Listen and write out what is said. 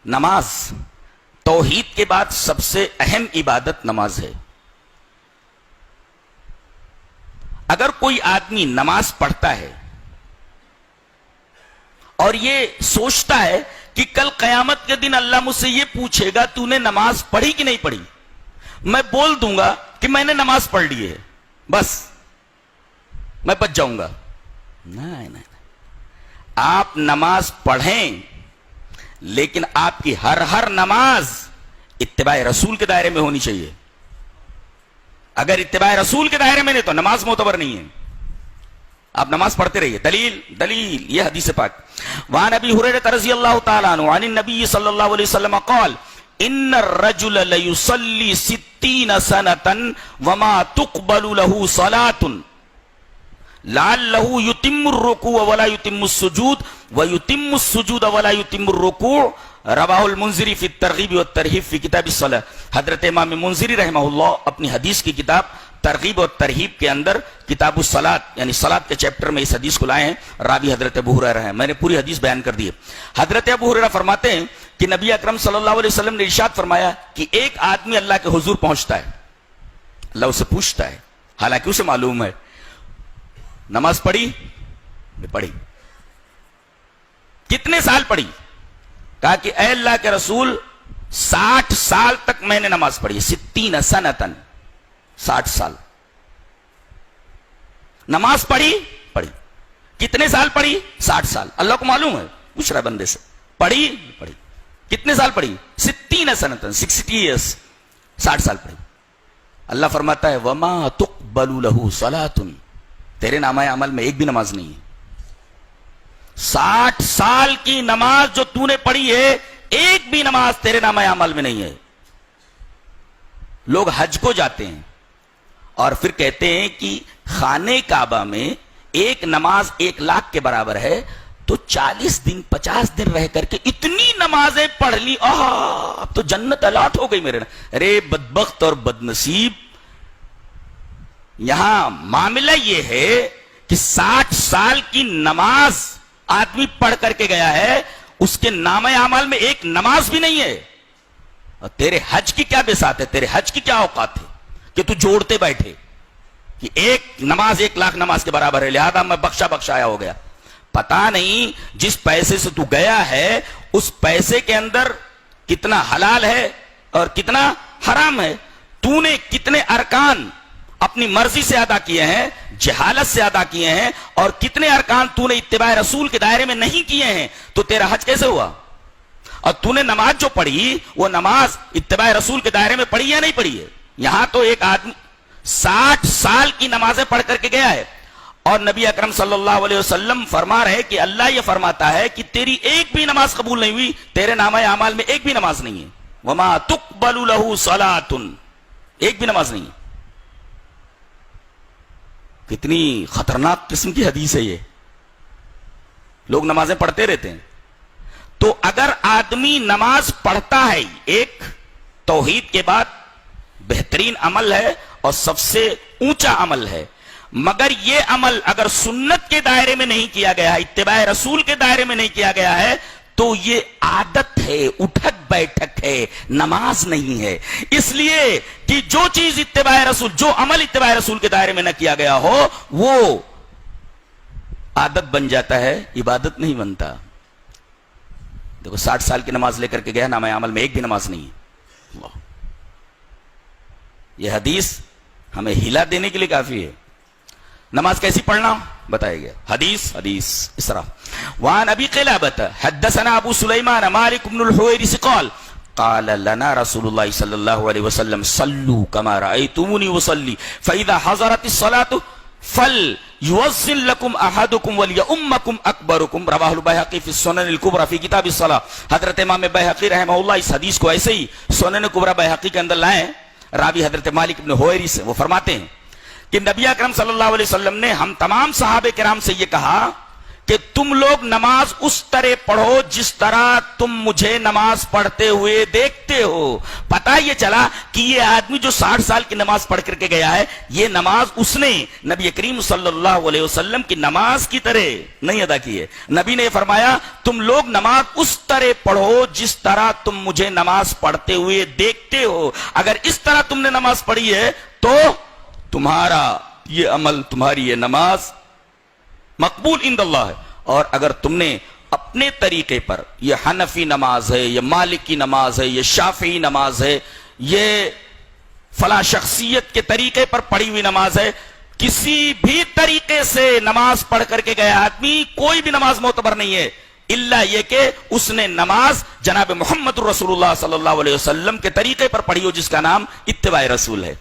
نماز توحید کے بعد سب سے اہم عبادت نماز ہے. اگر کوئی آدمی نماز پڑھتا ہے اور یہ سوچتا ہے کہ کل قیامت کے دن اللہ مجھ سے یہ پوچھے گا تو نے نماز پڑھی کہ نہیں پڑھی, میں بول دوں گا کہ میں نے نماز پڑھ لی ہے, بس میں بچ جاؤں گا. نہیں, آپ نماز پڑھیں لیکن آپ کی ہر نماز اتباع رسول کے دائرے میں ہونی چاہیے. اگر اتباع رسول کے دائرے میں نہیں تو نماز معتبر نہیں ہے. آپ نماز پڑھتے رہیے. دلیل یہ حدیث پاک. وعن ابی ہریرہ رضی اللہ تعالی عنہ عن النبی صلی اللہ علیہ وسلم قال ان الرجل لیصلی 60 سنة وما تقبل له صلاة لعلہ یتم الرکوع ولا یتم السجود ویتم السجود ولا یتم الرکوع. رواہ المنذری فی الترغیب والترہیب فی کتاب الصلاۃ. حضرت امام منذری رحمہ اللہ اپنی حدیث کی کتاب ترغیب اور ترہیب کے اندر کتاب الصلاۃ یعنی صلاۃ کے چیپٹر میں اس حدیث کو لائے ہیں. راوی حضرت ابو ہریرہ ہیں. میں نے پوری حدیث بیان کر دی ہے. حضرت ابو ہریرہ فرماتے ہیں کہ نبی اکرم صلی اللہ علیہ وسلم نے ارشاد فرمایا کہ ایک آدمی اللہ کے حضور پہنچتا ہے, اللہ اسے پوچھتا ہے, حالانکہ اسے معلوم ہے نماز پڑھی, پڑھی. کتنے سال پڑھی؟ کہا کہ اے اللہ کے رسول 60 سال تک میں نے نماز پڑھی. 60 سنتن 60 سال نماز پڑھی. کتنے سال پڑھی؟ 60 سال. اللہ کو معلوم ہے, پوچھ رہا بندے سے, پڑھی. کتنے سال پڑھی؟ 60 سنتن 60 ایئرس 60 سال پڑھی. اللہ فرماتا ہے وما تقبل له صلاۃ, تیرے نامہ عمل میں ایک بھی نماز نہیں ہے. 60 سال کی نماز جو تو نے پڑھی ہے ایک بھی نماز تیرے نامہ عمل میں نہیں ہے. لوگ حج کو جاتے ہیں اور پھر کہتے ہیں کہ خانہ کعبہ میں ایک نماز 1 لاکھ کے برابر ہے, تو 40 دن 50 دن رہ کر کے اتنی نمازیں پڑھ لی, اب تو جنت الاٹ ہو گئی میرے. ارے بدبخت اور بدنصیب, یہاں معاملہ یہ ہے کہ 60 سال کی نماز آدمی پڑھ کر کے گیا ہے, اس کے نامہ اعمال میں ایک نماز بھی نہیں ہے. اور تیرے حج کی کیا بساط ہے, تیرے حج کی کیا اوقات ہے کہ تو جوڑتے بیٹھے کہ ایک نماز 1 لاکھ نماز کے برابر ہے, لہذا میں بخشایا ہو گیا. پتا نہیں جس پیسے سے تو گیا ہے اس پیسے کے اندر کتنا حلال ہے اور کتنا حرام ہے. تو نے کتنے ارکان اپنی مرضی سے ادا کیے ہیں, جہالت سے ادا کیے ہیں, اور کتنے ارکان تو نے اتباع رسول کے دائرے میں نہیں کیے ہیں, تو تیرا حج کیسے ہوا؟ اور تو نے نماز جو پڑھی وہ نماز اتباع رسول کے دائرے میں پڑھی یا نہیں پڑھی ہے؟ یہاں تو ایک آدمی 60 سال کی نمازیں پڑھ کر کے گیا ہے, اور نبی اکرم صلی اللہ علیہ وسلم فرما رہے کہ اللہ یہ فرماتا ہے کہ تیری ایک بھی نماز قبول نہیں ہوئی, تیرے نامہ اعمال میں ایک بھی نماز نہیں ہے. وما تقبل له صلاۃ, ایک بھی نماز نہیں ہے. کتنی خطرناک قسم کی حدیث ہے یہ. لوگ نمازیں پڑھتے رہتے ہیں. تو اگر آدمی نماز پڑھتا ہے, ایک توحید کے بعد بہترین عمل ہے اور سب سے اونچا عمل ہے, مگر یہ عمل اگر سنت کے دائرے میں نہیں کیا گیا ہے, اتباع رسول کے دائرے میں نہیں کیا گیا ہے, تو یہ عادت ہے, اٹھک بیٹھک ہے, نماز نہیں ہے. اس لیے کہ جو چیز اتباع رسول, جو عمل اتباع رسول کے دائرے میں نہ کیا گیا ہو وہ عادت بن جاتا ہے, عبادت نہیں بنتا. دیکھو 60 سال کی نماز لے کر کے گیا, نامہ عمل میں ایک بھی نماز نہیں ہے. اللہ, یہ حدیث ہمیں ہلا دینے کے لیے کافی ہے. نماز کیسی پڑھنا بتایا گیا. حدیث اس طرح. وعن ابی قلابۃ حدثنا ابو سلیمان مالک بن الحویرث قال قال لنا رسول اللہ صلی اللہ علیہ وسلم صلوا كما رأيتموني اصلي فاذا حضرت الصلاة فليؤذن لكم احدكم وليؤمكم اکبركم. رواہ البیہقی فی السنن الکبری فی کتاب الصلاۃ. حضرت امام بیہقی رحمہ اللہ اس حدیث کو ایسے ہی سنن کبری بیہقی کے اندر لائے. راوی حضرت مالک بن حویرث, وہ فرماتے ہیں کہ نبی اکرم صلی اللہ علیہ وسلم نے ہم تمام صحابہ کرام سے یہ کہا کہ تم لوگ نماز اس طرح پڑھو جس طرح تم مجھے نماز پڑھتے ہوئے دیکھتے ہو. پتہ یہ چلا کہ یہ آدمی جو 60 سال کی نماز پڑھ کر کے گیا ہے، یہ نماز اس نے نبی کریم صلی اللہ علیہ وسلم کی نماز کی طرح نہیں ادا کی ہے. نبی نے فرمایا تم لوگ نماز اس طرح پڑھو جس طرح تم مجھے نماز پڑھتے ہوئے دیکھتے ہو. اگر اس طرح تم نے نماز پڑھی ہے تو تمہارا یہ عمل، تمہاری یہ نماز مقبول عند اللہ ہے. اور اگر تم نے اپنے طریقے پر، یہ حنفی نماز ہے، یہ مالکی نماز ہے، یہ شافعی نماز ہے، یہ فلاں شخصیت کے طریقے پر پڑھی ہوئی نماز ہے، کسی بھی طریقے سے نماز پڑھ کر کے گیا آدمی کوئی بھی نماز معتبر نہیں ہے، الا یہ کہ اس نے نماز جناب محمد رسول اللہ صلی اللہ علیہ وسلم کے طریقے پر پڑھی ہو، جس کا نام اتباع رسول ہے.